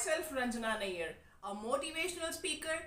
myself Ranjana Nair, a motivational speaker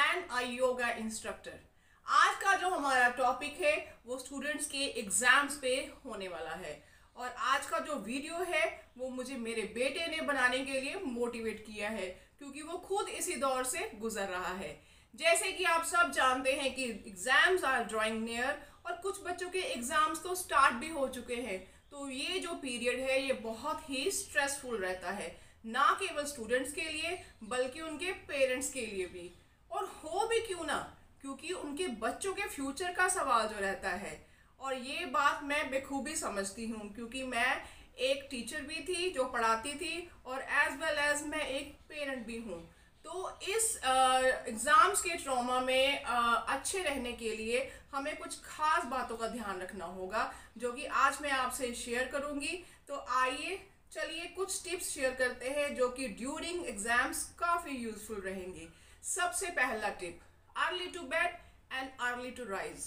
and a yoga instructor. आज का जो हमारा टॉपिक है वो स्टूडेंट्स के एग्जाम्स पे होने वाला है और आज का जो वीडियो है वो मुझे मेरे बेटे ने बनाने के लिए मोटिवेट किया है क्योंकि वो खुद इसी दौर से गुजर रहा है। जैसे कि आप सब जानते हैं कि एग्जाम्स आर ड्राइंग नियर और कुछ बच्चों के एग्जाम्स तो स्टार्ट भी हो चुके हैं। तो ये जो पीरियड है ये बहुत ही स्ट्रेसफुल रहता है, ना केवल स्टूडेंट्स के लिए बल्कि उनके पेरेंट्स के लिए भी। और हो भी क्यों ना, क्योंकि उनके बच्चों के फ्यूचर का सवाल जो रहता है। और ये बात मैं बेखूबी समझती हूँ क्योंकि मैं एक टीचर भी थी जो पढ़ाती थी और एज वेल एज मैं एक पेरेंट भी हूँ। तो इस एग्ज़ाम्स के ट्रॉमा में अच्छे रहने के लिए हमें कुछ खास बातों का ध्यान रखना होगा जो कि आज मैं आपसे शेयर करूँगी। तो आइए चलिए कुछ टिप्स शेयर करते हैं जो कि ड्यूरिंग एग्जाम्स काफ़ी यूजफुल रहेंगे। सबसे पहला tip, early to bed and early to rise.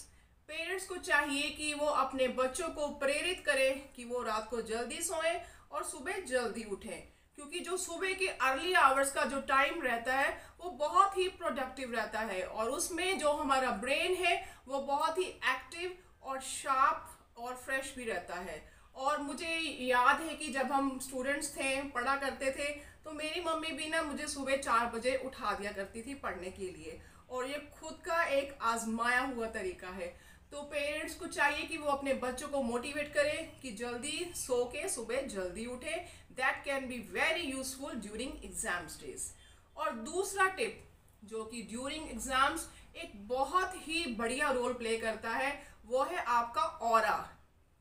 Parents को चाहिए कि वो अपने बच्चों को प्रेरित करें कि वो रात को जल्दी सोएं और सुबह जल्दी उठें, क्योंकि जो सुबह के अर्ली आवर्स का जो टाइम रहता है वो बहुत ही प्रोडक्टिव रहता है और उसमें जो हमारा ब्रेन है वो बहुत ही एक्टिव और शार्प और फ्रेश भी रहता है। और मुझे याद है कि जब हम स्टूडेंट्स थे, पढ़ा करते थे, तो मेरी मम्मी भी ना मुझे सुबह 4 बजे उठा दिया करती थी पढ़ने के लिए और ये खुद का एक आजमाया हुआ तरीका है। तो पेरेंट्स को चाहिए कि वो अपने बच्चों को मोटिवेट करें कि जल्दी सो के सुबह जल्दी उठे। That can be very useful during exam days. और दूसरा टिप जो कि ड्यूरिंग एग्जाम्स एक बहुत ही बढ़िया रोल प्ले करता है वो है आपका ऑरा।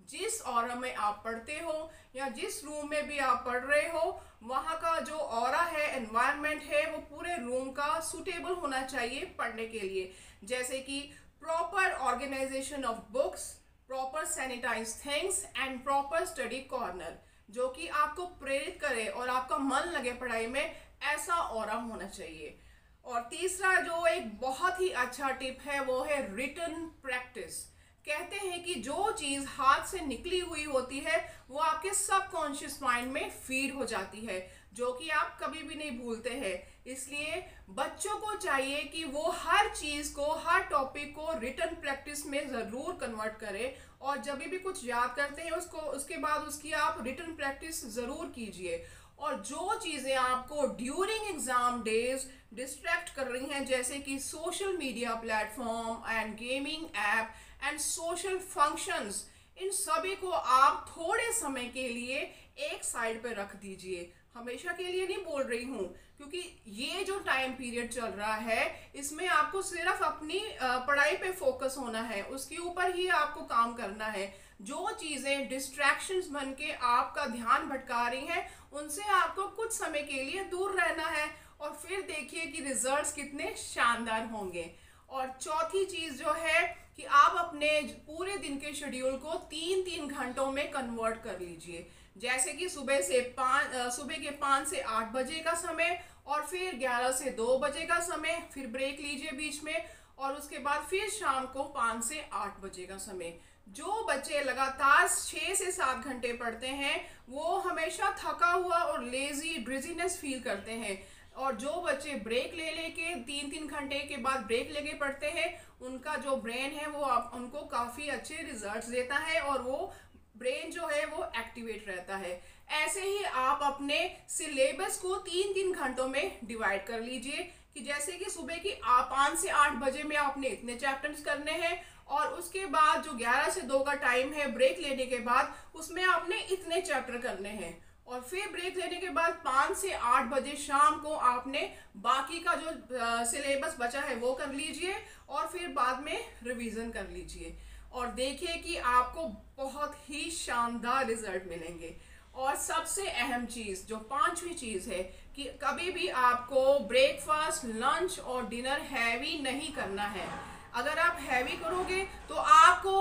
जिस ऑरा में आप पढ़ते हो या जिस रूम में भी आप पढ़ रहे हो वहाँ का जो ऑरा है, एनवायरनमेंट है, वो पूरे रूम का सूटेबल होना चाहिए पढ़ने के लिए। जैसे कि proper organisation of books, proper sanitise things and proper study corner, जो कि आपको प्रेरित करे और आपका मन लगे पढ़ाई में, ऐसा ऑरा होना चाहिए। और तीसरा जो एक बहुत ही अच्छा टिप है वो है रिटन प्रैक्टिस। कहते हैं कि जो चीज़ हाथ से निकली हुई होती है वो आपके सबकॉन्शियस माइंड में फीड हो जाती है, जो कि आप कभी भी नहीं भूलते हैं। इसलिए बच्चों को चाहिए कि वो हर चीज़ को, हर टॉपिक को रिटन प्रैक्टिस में ज़रूर कन्वर्ट करें और जब भी कुछ याद करते हैं उसके बाद उसकी आप रिटन प्रैक्टिस ज़रूर कीजिए। और जो चीज़ें आपको ड्यूरिंग एग्ज़ाम डेज डिस्ट्रैक्ट कर रही हैं, जैसे कि social media platform and gaming app and social functions, इन सभी को आप थोड़े समय के लिए एक साइड पे रख दीजिए। हमेशा के लिए नहीं बोल रही हूँ, क्योंकि ये जो टाइम पीरियड चल रहा है इसमें आपको सिर्फ अपनी पढ़ाई पे फोकस होना है, उसके ऊपर ही आपको काम करना है। जो चीज़ें डिस्ट्रैक्शंस बन के आपका ध्यान भटका रही हैं उनसे आपको कुछ समय के लिए दूर रहना है और फिर देखिए कि रिजल्ट्स कितने शानदार होंगे। और चौथी चीज़ जो है कि आप अपने पूरे दिन के शेड्यूल को 3-3 घंटों में कन्वर्ट कर लीजिए। जैसे कि सुबह के 5 से 8 बजे का समय और फिर 11 से 2 बजे का समय, फिर ब्रेक लीजिए बीच में और उसके बाद फिर शाम को 5 से 8 बजे का समय। जो बच्चे लगातार 6 से 7 घंटे पढ़ते हैं वो हमेशा थका हुआ और लेजी, ड्रिजीनेस फील करते हैं। और जो बच्चे ब्रेक ले लेके 3-3 घंटे के बाद ब्रेक लेके पढ़ते हैं उनका जो ब्रेन है वो उनको काफ़ी अच्छे रिजल्ट्स देता है और वो ब्रेन जो है वो एक्टिवेट रहता है। ऐसे ही आप अपने सिलेबस को 3-3 घंटों में डिवाइड कर लीजिए कि जैसे कि सुबह की 5 से 8 बजे में आपने इतने चैप्टर्स करने हैं और उसके बाद जो 11 से 2 का टाइम है ब्रेक लेने के बाद उसमें आपने इतने चैप्टर करने हैं और फिर ब्रेक लेने के बाद 5 से 8 बजे शाम को आपने बाकी का जो सिलेबस बचा है वो कर लीजिए और फिर बाद में रिवीजन कर लीजिए और देखिए कि आपको बहुत ही शानदार रिजल्ट मिलेंगे। और सबसे अहम चीज़ जो 5वीं चीज़ है कि कभी भी आपको ब्रेकफास्ट, लंच और डिनर हैवी नहीं करना है। अगर आप हैवी करोगे तो आपको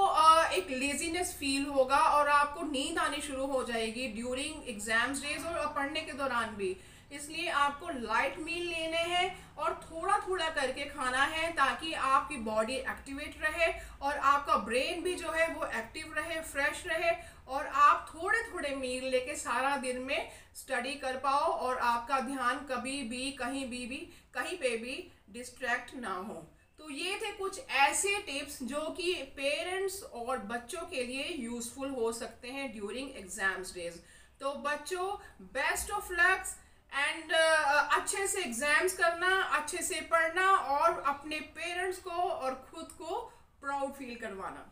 एक लेजीनेस फील होगा और आपको नींद आनी शुरू हो जाएगी ड्यूरिंग एग्जाम्स डेज और पढ़ने के दौरान भी। इसलिए आपको लाइट मील लेने हैं और थोड़ा थोड़ा करके खाना है ताकि आपकी बॉडी एक्टिवेट रहे और आपका ब्रेन भी जो है वो एक्टिव रहे, फ्रेश रहे और आप थोड़े थोड़े मील लेके सारा दिन में स्टडी कर पाओ और आपका ध्यान कभी भी कहीं पे भी डिस्ट्रैक्ट ना हो। तो ये थे कुछ ऐसे टिप्स जो कि पेरेंट्स और बच्चों के लिए यूजफुल हो सकते हैं ड्यूरिंग एग्जाम्स डेज। तो बच्चों, बेस्ट ऑफ लक्स एंड अच्छे से एग्जाम्स करना, अच्छे से पढ़ना और अपने पेरेंट्स को और खुद को प्राउड फील करवाना।